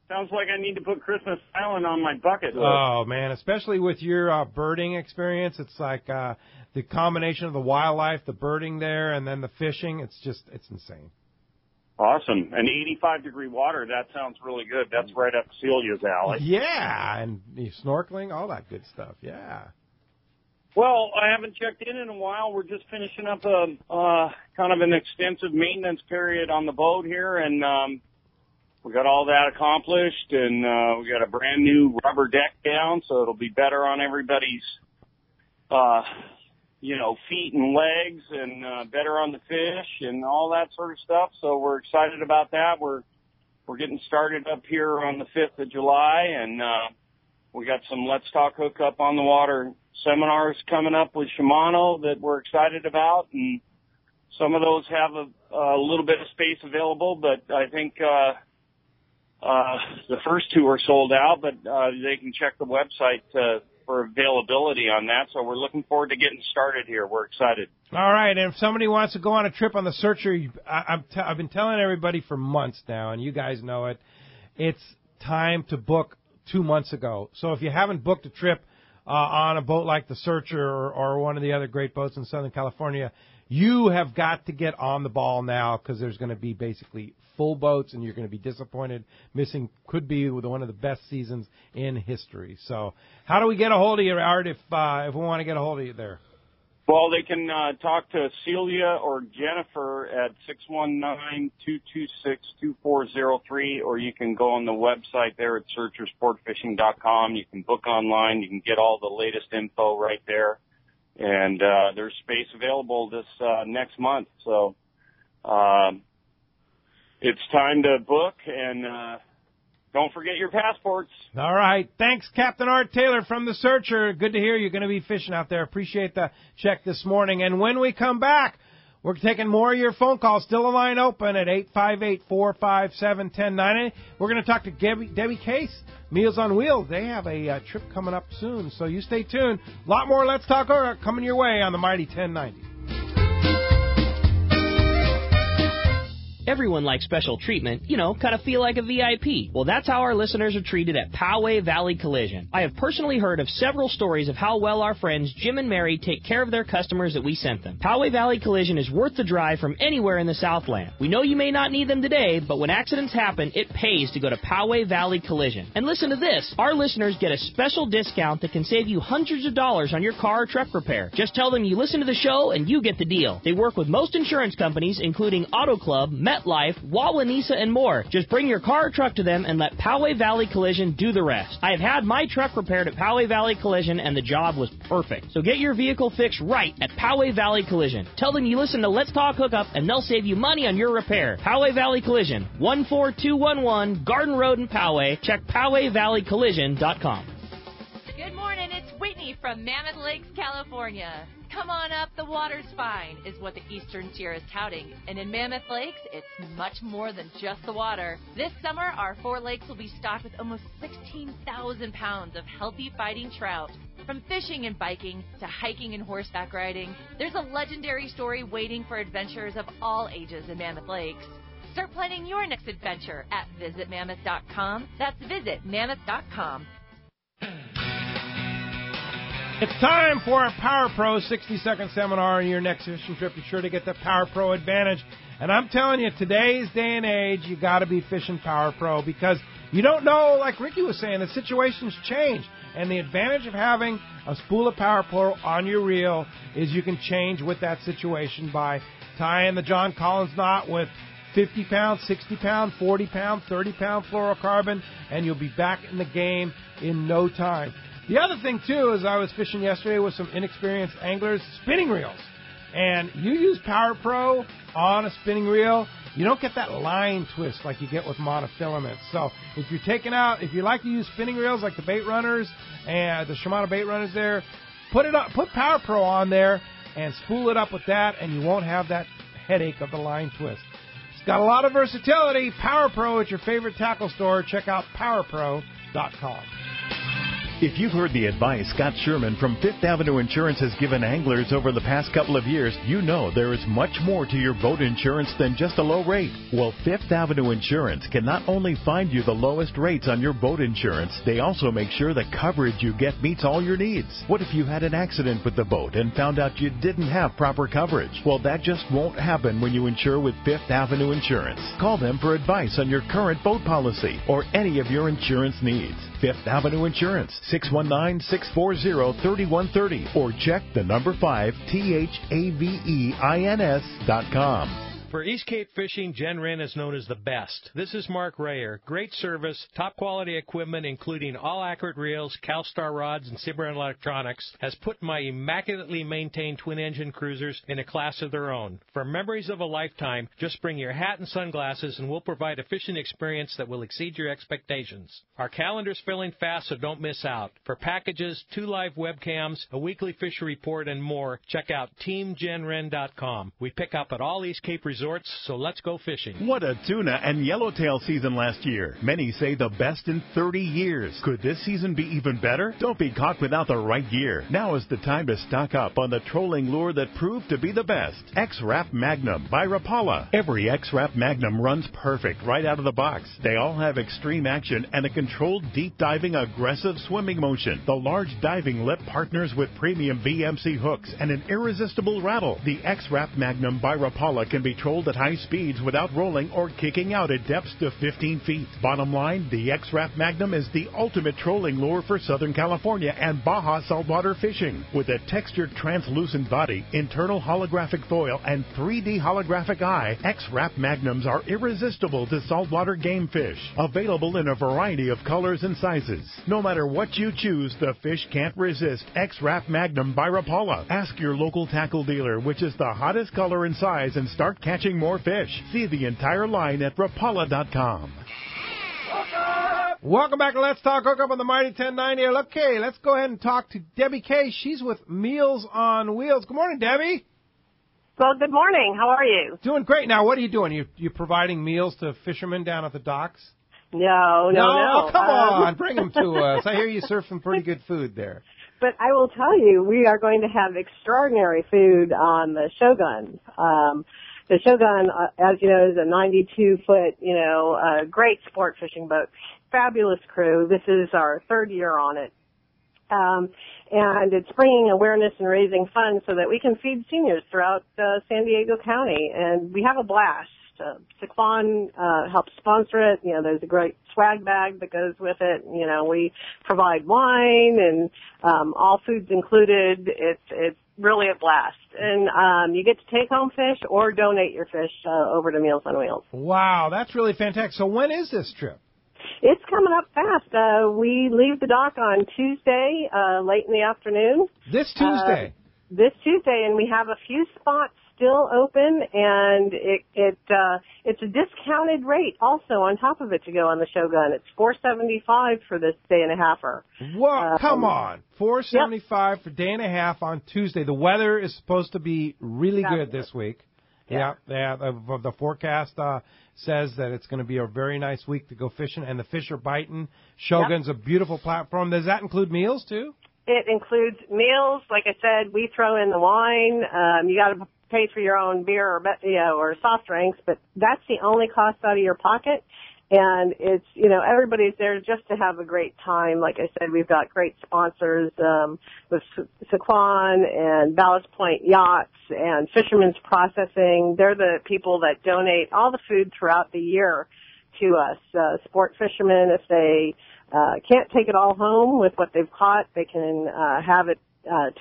Sounds like I need to put Christmas Island on my bucket list. Oh, man, especially with your birding experience. It's like the combination of the wildlife, the birding there, and then the fishing. It's insane. Awesome. And 85-degree water, that sounds really good. That's right up Celia's alley. Yeah, and snorkeling, all that good stuff, yeah. Well, I haven't checked in a while. We're just finishing up a kind of an extensive maintenance period on the boat here, and we got all that accomplished, and we got a brand new rubber deck down, so it'll be better on everybody's feet and legs, and better on the fish and all that sort of stuff. So we're excited about that. We're getting started up here on the 5th of July, and we got some Let's Talk Hookup on the Water seminars coming up with Shimano that we're excited about, and some of those have a little bit of space available, but I think the first two are sold out, but they can check the website for availability on that. So we're looking forward to getting started here. We're excited. All right, and if somebody wants to go on a trip on the Searcher, I've been telling everybody for months now, and you guys know it, it's time to book 2 months ago. So if you haven't booked a trip on a boat like the Searcher or one of the other great boats in Southern California, you have got to get on the ball now, because there's going to be basically full boats, and you're going to be disappointed. Missing could be one of the best seasons in history. So how do we get a hold of you, Art, if we want to get a hold of you there? Well, they can talk to Celia or Jennifer at 619-226-2403, or you can go on the website there at searchersportfishing.com. You can book online. You can get all the latest info right there. And there's space available this next month. So it's time to book, and don't forget your passports. All right. Thanks, Captain Art Taylor from the Searcher. Good to hear you're going to be fishing out there. Appreciate the check this morning. And when we come back, We're taking more of your phone calls. Still a line open at 858-457-1090. We're going to talk to Debbie Case, Meals on Wheels. They have a trip coming up soon, so you stay tuned. A lot more Let's Talk coming your way on the Mighty 1090. Everyone likes special treatment, kind of feel like a VIP. Well, that's how our listeners are treated at Poway Valley Collision. I have personally heard of several stories of how well our friends Jim and Mary take care of their customers that we sent them. Poway Valley Collision is worth the drive from anywhere in the Southland. We know you may not need them today, but when accidents happen, it pays to go to Poway Valley Collision. And listen to this. Our listeners get a special discount that can save you hundreds of dollars on your car or truck repair. Just tell them you listen to the show and you get the deal. They work with most insurance companies, including Auto Club, MetLife, Wawanesa, and more. Just bring your car or truck to them and let Poway Valley Collision do the rest. I have had my truck repaired at Poway Valley Collision, and the job was perfect. So get your vehicle fixed right at Poway Valley Collision. Tell them you listen to Let's Talk Hookup, and they'll save you money on your repair. Poway Valley Collision, 14211 Garden Road in Poway. Check PowayValleyCollision.com. Good morning, it's Whitney from Mammoth Lakes, California. Come on up, the water's fine, is what the Eastern Tier is touting. And in Mammoth Lakes, it's much more than just the water. This summer, our 4 lakes will be stocked with almost 16,000 pounds of healthy fighting trout. From fishing and biking to hiking and horseback riding, there's a legendary story waiting for adventurers of all ages in Mammoth Lakes. Start planning your next adventure at visitmammoth.com. That's visitmammoth.com. It's time for our Power Pro 60-second seminar on your next fishing trip. Be sure to get the Power Pro Advantage. And I'm telling you, today's day and age, you got to be fishing Power Pro because you don't know, like Ricky was saying, the situations change. And the advantage of having a spool of Power Pro on your reel is you can change with that situation by tying the John Collins knot with 50 pound, 60 pound, 40 pound, 30 pound fluorocarbon, and you'll be back in the game in no time. The other thing, too, is I was fishing yesterday with some inexperienced anglers, spinning reels. And you use Power Pro on a spinning reel, you don't get that line twist like you get with monofilaments. So if you like to use spinning reels like the bait runners and the Shimano bait runners there, put Power Pro on there and spool it up with that, and you won't have that headache of the line twist. It's got a lot of versatility. Power Pro at your favorite tackle store. Check out PowerPro.com. If you've heard the advice Scott Sherman from Fifth Avenue Insurance has given anglers over the past couple of years, you know there is much more to your boat insurance than just a low rate. Well, Fifth Avenue Insurance can not only find you the lowest rates on your boat insurance, they also make sure the coverage you get meets all your needs. What if you had an accident with the boat and found out you didn't have proper coverage? Well, that just won't happen when you insure with Fifth Avenue Insurance. Call them for advice on your current boat policy or any of your insurance needs. Fifth Avenue Insurance, 619-640-3130, or check the number 5 THAVEINS.com. For East Cape Fishing, Jen Wren is known as the best. This is Mark Rayer. Great service, top quality equipment, including all accurate reels, CalStar rods, and Cimarron electronics, has put my immaculately maintained twin-engine cruisers in a class of their own. For memories of a lifetime, just bring your hat and sunglasses, and we'll provide a fishing experience that will exceed your expectations. Our calendar's filling fast, so don't miss out. For packages, 2 live webcams, a weekly fishery report, and more, check out TeamJenWren.com. We pick up at all East Cape resorts, so let's go fishing. What a tuna and yellowtail season last year. Many say the best in 30 years. Could this season be even better? Don't be caught without the right gear. Now is the time to stock up on the trolling lure that proved to be the best. X-Rap Magnum by Rapala. Every X-Rap Magnum runs perfect right out of the box. They all have extreme action and a controlled deep diving aggressive swimming motion. The large diving lip partners with premium BMC hooks and an irresistible rattle. The X-Rap Magnum by Rapala can be trolled at high speeds without rolling or kicking out at depths to 15 feet. Bottom line, the X-Rap Magnum is the ultimate trolling lure for Southern California and Baja saltwater fishing. With a textured translucent body, internal holographic foil, and 3D holographic eye, X-Rap Magnums are irresistible to saltwater game fish. Available in a variety of colors and sizes. No matter what you choose, the fish can't resist X-Rap Magnum by Rapala. Ask your local tackle dealer which is the hottest color and size and start catching more fish. See the entire line at Rapala.com. Welcome back to Let's Talk Hookup on the Mighty 1090. Okay, let's go ahead and talk to Debbie Case. She's with Meals on Wheels. Good morning, Debbie. Well, good morning. How are you? Doing great. Now, what are you doing? You providing meals to fishermen down at the docks? No. Oh, come on. Bring them to us. I hear you serve some pretty good food there. But I will tell you, we are going to have extraordinary food on the Shogun. The Shogun, as you know, is a 92-foot, great sport fishing boat. Fabulous crew. This is our third year on it. And it's bringing awareness and raising funds so that we can feed seniors throughout San Diego County. And we have a blast. Sequan helps sponsor it. There's a great swag bag that goes with it. We provide wine and all foods included. It's really a blast. And you get to take home fish or donate your fish over to Meals on Wheels. Wow, that's really fantastic. So when is this trip? It's coming up fast. We leave the dock on Tuesday, late in the afternoon. This Tuesday? This Tuesday, and we have a few spots still open, and it's a discounted rate also on top of it to go on the Shogun. It's $4.75 for this day and a halfer. Whoa, come on. $4.75 for day and a half on Tuesday. The weather is supposed to be really good this week. Yeah, the forecast says that it's going to be a very nice week to go fishing, and the fish are biting. Shogun's a beautiful platform. Does that include meals, too? It includes meals. Like I said, we throw in the wine. You got to pay for your own beer or soft drinks, but that's the only cost out of your pocket. And it's, everybody's there just to have a great time. Like I said, we've got great sponsors with Sequan and Ballast Point Yachts and Fisherman's Processing. They're the people that donate all the food throughout the year to us. Sport fishermen, if they can't take it all home with what they've caught, they can have it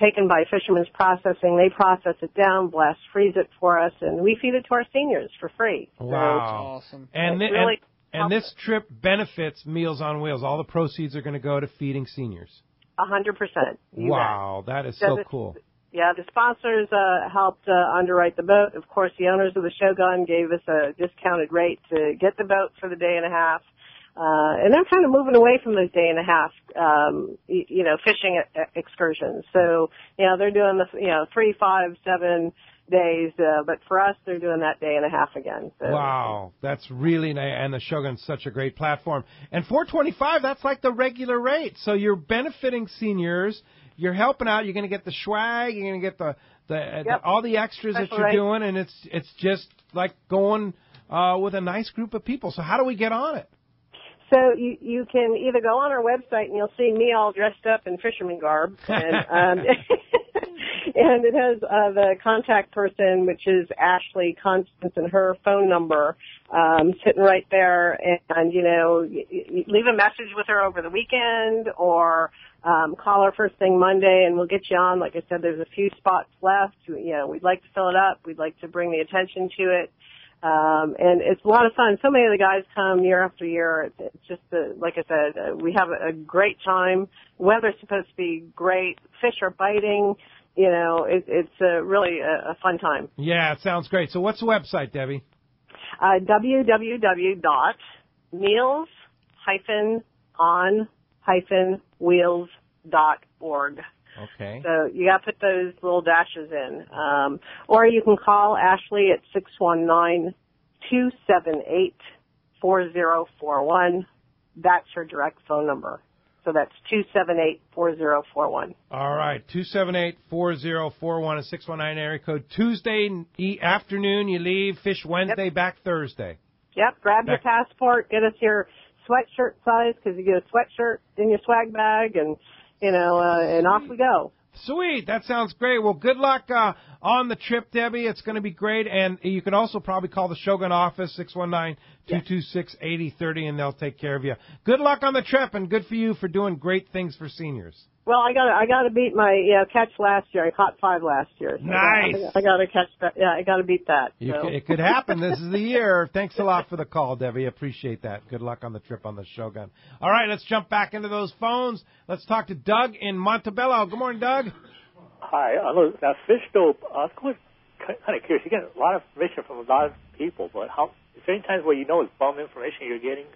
taken by Fisherman's Processing. They process it down, blast freeze it for us, and we feed it to our seniors for free. Wow. That's awesome. And this trip benefits Meals on Wheels. All the proceeds are going to go to feeding seniors. 100%. Wow, that is so cool. Yeah, the sponsors helped underwrite the boat. Of course, the owners of the Shogun gave us a discounted rate to get the boat for the day and a half. And they're kind of moving away from those day and a half, fishing excursions. So, they're doing the, 3, 5, 7 days, but for us, they're doing that day and a half again. So. Wow, that's really nice, and the Shogun's such a great platform. And $4.25, that's like the regular rate. So you're benefiting seniors, you're helping out, you're going to get the swag, you're going to get all the extras that you're doing, and it's just like going with a nice group of people. So how do we get on it? So you can either go on our website and you'll see me all dressed up in fisherman garb, and and it has the contact person, which is Ashley Constance, and her phone number sitting right there. And you leave a message with her over the weekend, or call her first thing Monday, and we'll get you on. Like I said, there's a few spots left. We'd like to fill it up. We'd like to bring the attention to it. And it's a lot of fun. So many of the guys come year after year. It's just, like I said, we have a great time. Weather's supposed to be great. Fish are biting. It's really a fun time. Yeah, it sounds great. So what's the website, Debbie? www.meals-on-wheels.org. Okay. So you got to put those little dashes in. Or you can call Ashley at 619-278-4041. That's her direct phone number. So that's 278-4041. All right, 278-4041 is 619 area code. Tuesday afternoon, you leave. Fish Wednesday, back Thursday. Yep, grab your passport, get us your sweatshirt size, because you get a sweatshirt in your swag bag, and and off we go. Sweet. That sounds great. Well, good luck on the trip, Debbie. It's going to be great. And you can also probably call the Shogun office, 619-226-8030, and they'll take care of you. Good luck on the trip, and good for you for doing great things for seniors. Well, I got to beat my catch last year. I caught 5 last year. So nice. I got to catch that. Yeah, I got to beat that. So. It could happen. This is the year. Thanks a lot for the call, Debbie. Appreciate that. Good luck on the trip on the Shogun. All right, let's jump back into those phones. Let's talk to Doug in Montebello. Good morning, Doug. Hi. Now, fish dope, I was kind of curious. You get a lot of information from a lot of people, but is there any times where it's bum information you're getting?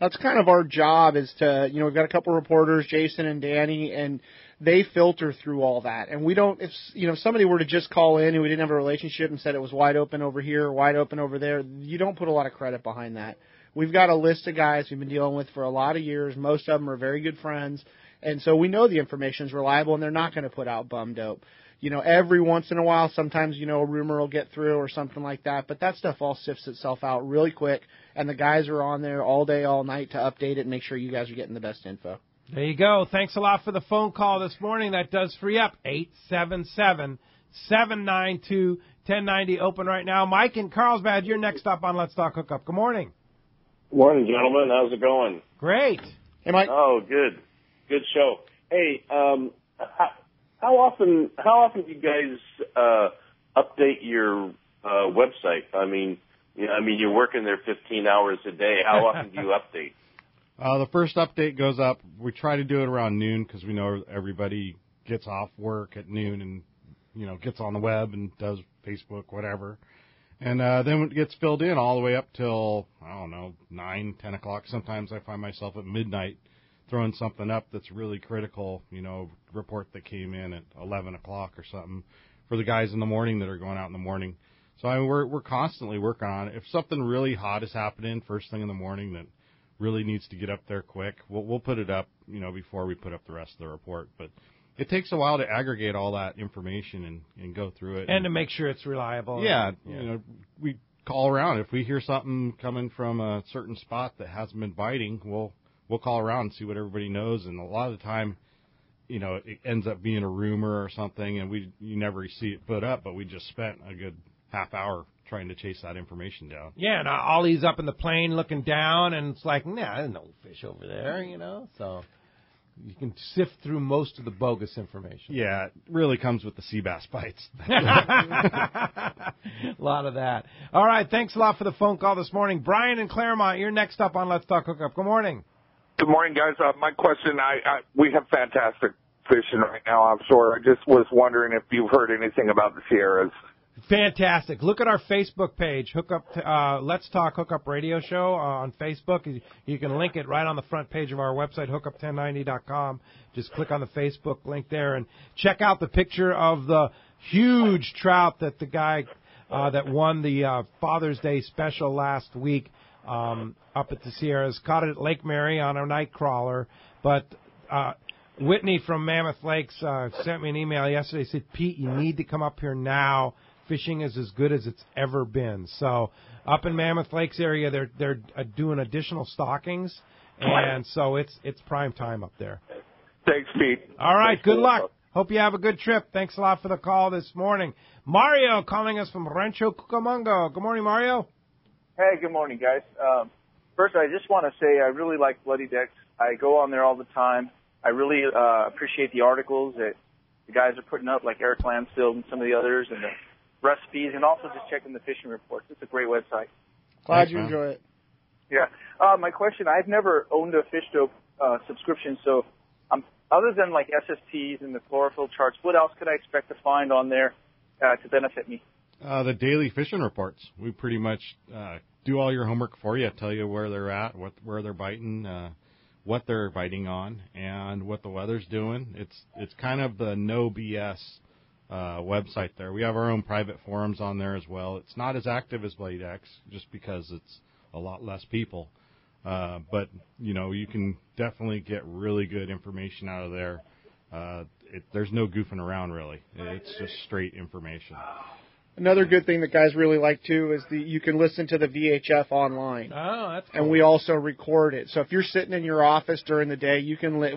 That's kind of our job, is to, we've got a couple reporters, Jason and Danny, and they filter through all that. And we don't, if somebody were to just call in and we didn't have a relationship and said it was wide open over here or wide open over there, you don't put a lot of credit behind that. We've got a list of guys we've been dealing with for a lot of years. Most of them are very good friends. And so we know the information is reliable and they're not going to put out bum dope. Every once in a while, sometimes, a rumor will get through or something like that. But that stuff all sifts itself out really quick. And the guys are on there all day, all night to update it and make sure you guys are getting the best info. There you go. Thanks a lot for the phone call this morning. That does free up 877-792-1090 open right now. Mike in Carlsbad, you're next up on Let's Talk Hookup. Good morning. Morning, gentlemen. How's it going? Great. Hey, Mike. Oh, good. Good show. Hey, how often do you guys update your website? I mean, you're working there 15 hours a day. How often do you update? The first update goes up. We try to do it around noon because we know everybody gets off work at noon and, gets on the web and does Facebook, whatever. And then it gets filled in all the way up till, 9, 10 o'clock. Sometimes I find myself at midnight throwing something up that's really critical, report that came in at 11 o'clock or something for the guys in the morning that are going out in the morning. So we're constantly working on it. If something really hot is happening first thing in the morning that really needs to get up there quick, we'll put it up, before we put up the rest of the report. But it takes a while to aggregate all that information and go through it. And to make sure it's reliable. Yeah. We call around. If we hear something coming from a certain spot that hasn't been biting, we'll call around and see what everybody knows. And a lot of the time, it ends up being a rumor or something, and you never see it put up, but we just spent a good half hour trying to chase that information down. Yeah, and Ollie's up in the plane looking down, and it's like, there's no fish over there, So you can sift through most of the bogus information. Yeah, it really comes with the sea bass bites. A lot of that. All right, thanks a lot for the phone call this morning. Brian in Claremont, you're next up on Let's Talk Hookup. Good morning. Good morning, guys. My question, we have fantastic fishing right now offshore. I just was wondering if you've heard anything about the Sierras. Fantastic. Look at our Facebook page, Let's Talk Hookup Radio Show on Facebook. You can link it right on the front page of our website, hookup1090.com. Just click on the Facebook link there and check out the picture of the huge trout that the guy that won the Father's Day special last week up at the Sierras. Caught it at Lake Mary on a night crawler. But Whitney from Mammoth Lakes sent me an email yesterday. Said, Pete, you need to come up here now. Fishing is as good as it's ever been. So up in Mammoth Lakes area, they're doing additional stockings, and so it's prime time up there. Thanks, Pete. All right, good luck. Hope you have a good trip. Thanks a lot for the call this morning. Mario calling us from Rancho Cucamonga. Good morning, Mario. Hey, good morning, guys. First, I just want to say I really like Bloody Decks. I go on there all the time. I really appreciate the articles that the guys are putting up, like Eric Lansfield and some of the others, and the recipes, and also just checking the fishing reports. It's a great website. Glad you enjoy it. Yeah. My question, I've never owned a Fish Dope subscription, so other than like SSTs and the chlorophyll charts, what else could I expect to find on there to benefit me? The daily fishing reports. We pretty much do all your homework for you, tell you where they're at, where they're biting, what they're biting on, and what the weather's doing. It's kind of the no BS website there. We have our own private forums on there as well. It's not as active as Blade X just because it's a lot less people. But, you can definitely get really good information out of there. There's no goofing around, really. It's just straight information. Another good thing that guys really like, too, is you can listen to the VHF online. Oh, that's cool. And we also record it. So if you're sitting in your office during the day,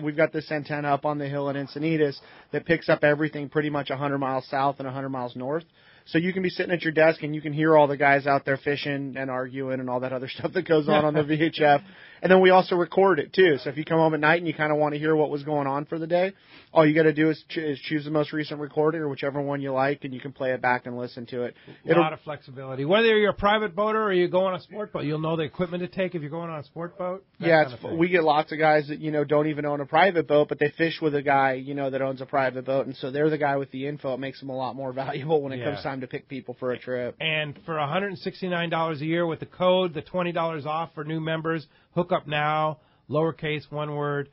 we've got this antenna up on the hill in Encinitas that picks up everything pretty much 100 miles south and 100 miles north. So you can be sitting at your desk and you can hear all the guys out there fishing and arguing and all that other stuff that goes on the VHF. And then we also record it, too. So if you come home at night and you kind of want to hear what was going on for the day, all you got to do is choose the most recent recording or whichever one you like, and you can play it back and listen to it. A lot of flexibility. Whether you're a private boater or you go on a sport boat, you'll know the equipment to take if you're going on a sport boat. Yeah, we get lots of guys that, don't even own a private boat, but they fish with a guy, that owns a private boat, and so they're the guy with the info. It makes them a lot more valuable when it comes time to pick people for a trip. And for $169 a year with the code, the $20 off for new members, Hookup Now, lowercase, one word,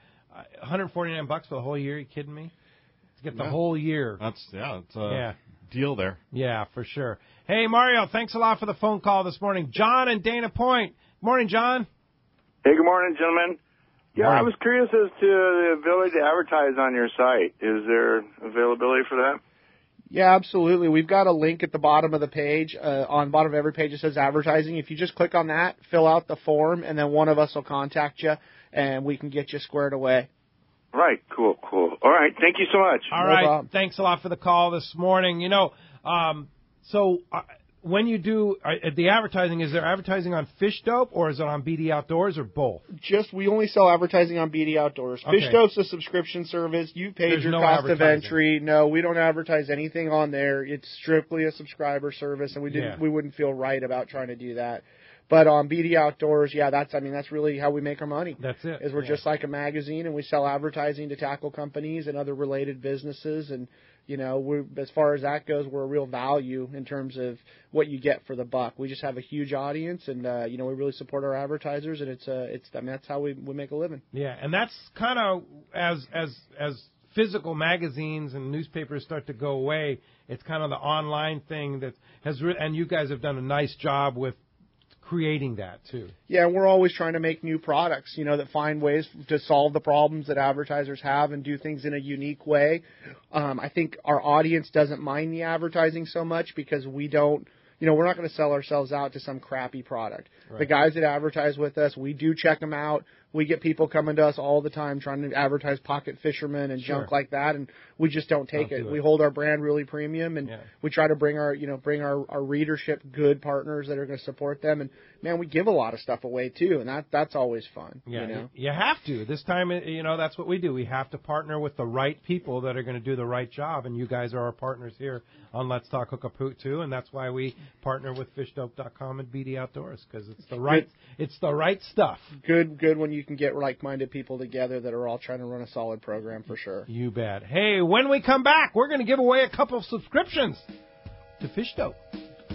$149 for the whole year. Are you kidding me? to get the whole year. It's a deal there. Yeah, for sure. Hey, Mario, thanks a lot for the phone call this morning. John and Dana Point. Morning, John. Hey, good morning, gentlemen. Yeah, Morning. I was curious as to the ability to advertise on your site. Is there availability for that? Yeah, absolutely. We've got a link at the bottom of the page. On the bottom of every page it says advertising. If you just click on that, fill out the form, and then one of us will contact you, and we can get you squared away. Right. Cool. All right. Thank you so much. All right. Thanks a lot for the call this morning. When you do the advertising, is there advertising on Fish Dope or is it on BD Outdoors or both? We only sell advertising on BD Outdoors. Okay. Fish Dope's a subscription service. You paid There's your no cost of advertising. entry. No, we don't advertise anything on there. It's strictly a subscriber service, and we wouldn't feel right about trying to do that. But on BD Outdoors, that's really how we make our money. That's it. Is we're just like a magazine, and we sell advertising to tackle companies and other related businesses. And as far as that goes, we're a real value in terms of what you get for the buck. We just have a huge audience, and we really support our advertisers, and that's how we make a living. Yeah, and that's kind of as physical magazines and newspapers start to go away, it's kind of the online thing that and you guys have done a nice job with creating that too. Yeah, we're always trying to make new products, that find ways to solve the problems that advertisers have and do things in a unique way. I think our audience doesn't mind the advertising so much because we don't, we're not going to sell ourselves out to some crappy product. Right. The guys that advertise with us, we do check them out. We get people coming to us all the time trying to advertise pocket fishermen and junk like that, and we just don't take it. We hold our brand really premium, and we try to bring our readership good partners that are going to support them. And man, we give a lot of stuff away too, and that's always fun. Yeah, you have to. This time, that's what we do. We have to partner with the right people that are going to do the right job, and you guys are our partners here on Let's Talk Hookup too, and that's why we partner with FishDope.com and BD Outdoors, because it's the right stuff. Good when you can get like-minded people together that are all trying to run a solid program for sure. You bet. Hey, when we come back, we're going to give away a couple of subscriptions to Fish Dope.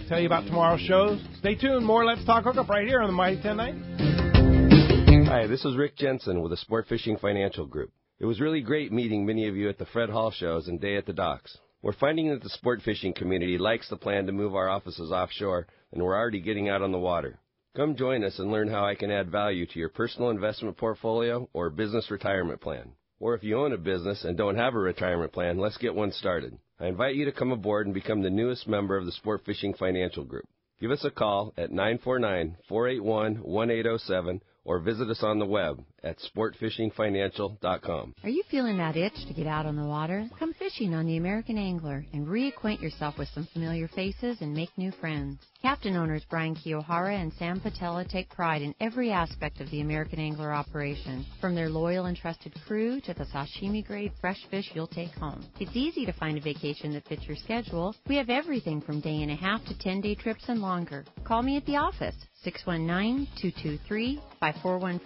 Tell you about tomorrow's shows. Stay tuned. More Let's Talk Hookup right here on the Mighty 1090. Hi, this is Rick Jensen with the Sport Fishing Financial Group. It was really great meeting many of you at the Fred Hall shows and Day at the Docks. We're finding that the sport fishing community likes the plan to move our offices offshore, and we're already getting out on the water. Come join us and learn how I can add value to your personal investment portfolio or business retirement plan. Or if you own a business and don't have a retirement plan, let's get one started. I invite you to come aboard and become the newest member of the Sport Fishing Financial Group. Give us a call at 949-481-1807 or visit us on the web at sportfishingfinancial.com. Are you feeling that itch to get out on the water? Come fishing on the American Angler and reacquaint yourself with some familiar faces and make new friends. Captain owners Brian Kiyohara and Sam Patella take pride in every aspect of the American Angler operation, from their loyal and trusted crew to the sashimi-grade fresh fish you'll take home. It's easy to find a vacation that fits your schedule. We have everything from day and a half to 10-day trips and longer. Call me at the office, 619-223-5414,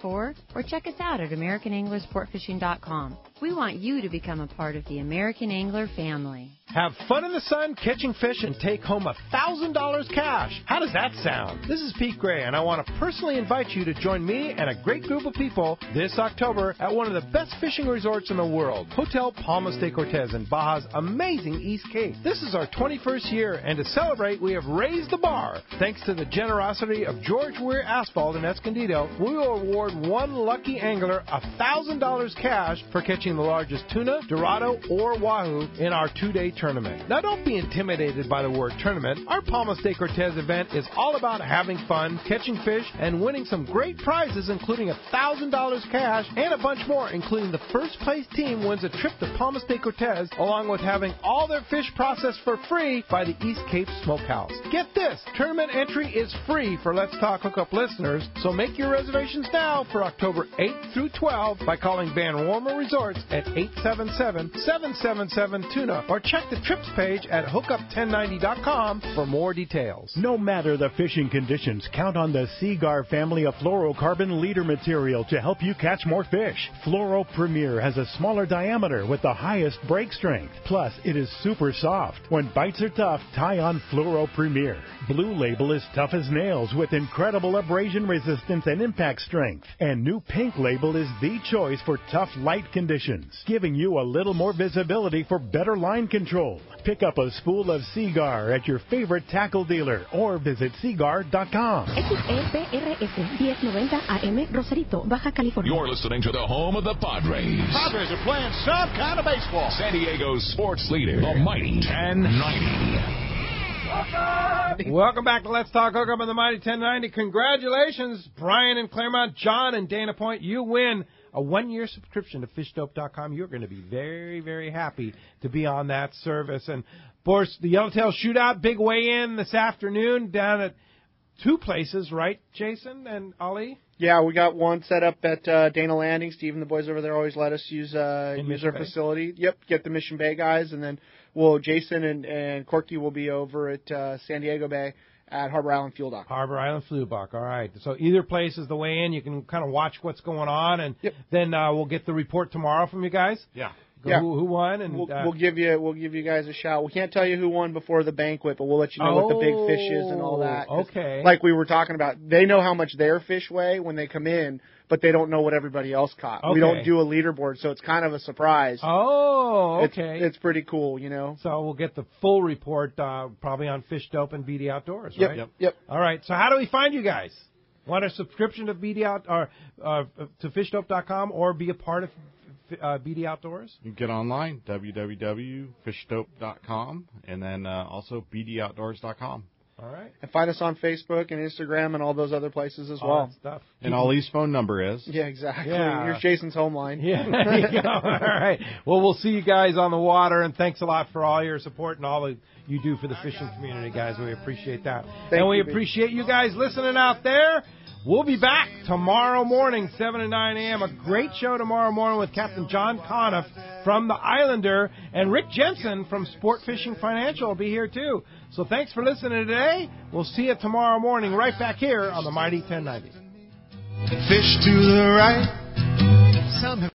or check us out at AmericanAnglerSportFishing.com. We want you to become a part of the American Angler family. Have fun in the sun, catching fish, and take home $1,000 cash. How does that sound? This is Pete Gray, and I want to personally invite you to join me and a great group of people this October at one of the best fishing resorts in the world, Hotel Palmas de Cortez in Baja's amazing East Cape. This is our 21st year, and to celebrate, we have raised the bar. Thanks to the generosity of George Weir Asphalt in Escondido, we will award one lucky angler $1,000 cash for catching the largest tuna, dorado, or wahoo in our 2-day tournament. Now, don't be intimidated by the word tournament. Our Palmas de Cortez event is all about having fun, catching fish, and winning some great prizes, including $1,000 cash and a bunch more, including the first place team wins a trip to Palmas de Cortez, along with having all their fish processed for free by the East Cape Smokehouse. Get this, tournament entry is free for Let's Talk Hookup listeners, so make your reservations now for October 8th through 12th by calling Van Warmer Resorts at 877-777-TUNA, or check the trips page at hookup1090.com for more details. No matter the fishing conditions, count on the Seagar family of fluorocarbon leader material to help you catch more fish. Fluoro Premier has a smaller diameter with the highest break strength. Plus, it is super soft. When bites are tough, tie on Fluoro Premier. Blue Label is tough as nails with incredible abrasion resistance and impact strength. And new Pink Label is the choice for tough, light conditions. solutions, giving you a little more visibility for better line control. Pick up a spool of Seagar at your favorite tackle dealer or visit seagar.com. XEPRS 1090 AM, Rosarito, Baja California. You're listening to the home of the Padres. Padres are playing some kind of baseball. San Diego's sports leader, the mighty 1090. Welcome back to Let's Talk Hookup on the Mighty 1090. Congratulations, Brian in Claremont, John in Dana Point. You win a 1-year subscription to fishdope.com. You're going to be very, very happy to be on that service. And, of course, the Yellowtail Shootout, big weigh-in this afternoon down at 2 places, right, Jason and Ali? Yeah, we got one set up at Dana Landing. Steve and the boys over there always let us use our facility. Yep, get the Mission Bay guys, and then Jason and Corky will be over at San Diego Bay at Harbor Island Fuel Dock. Harbor Island Fuel Dock, all right. So either place is the way in. You can kind of watch what's going on, and then we'll get the report tomorrow from you guys. Yeah. Who won? And we'll give you guys a shout. We can't tell you who won before the banquet, but we'll let you know what the big fish is and all that. Okay. Like we were talking about, they know how much their fish weigh when they come in, but they don't know what everybody else caught. Okay. We don't do a leaderboard, so it's kind of a surprise. Oh, okay. It's pretty cool, you know. So we'll get the full report probably on Fish Dope and BD Outdoors, right? Yep. All right. So how do we find you guys? Want a subscription to BD or to fishdope.com or be a part of BD Outdoors? You can get online, www.fishdope.com, and then also bdoutdoors.com. All right. And find us on Facebook and Instagram and all those other places as all well. That stuff. And Ali's phone number is? Yeah, exactly. Yeah. Here's Jason's home line. Yeah, there you go. All right. Well, we'll see you guys on the water, and thanks a lot for all your support and all that you do for the fishing community, guys. We appreciate that. We appreciate you guys listening out there. We'll be back tomorrow morning, 7 to 9 a.m. A great show tomorrow morning with Captain John Conniff from the Islander, and Rick Jensen from Sport Fishing Financial will be here, too. So thanks for listening today. We'll see you tomorrow morning right back here on the Mighty 1090. Fish to the right. Some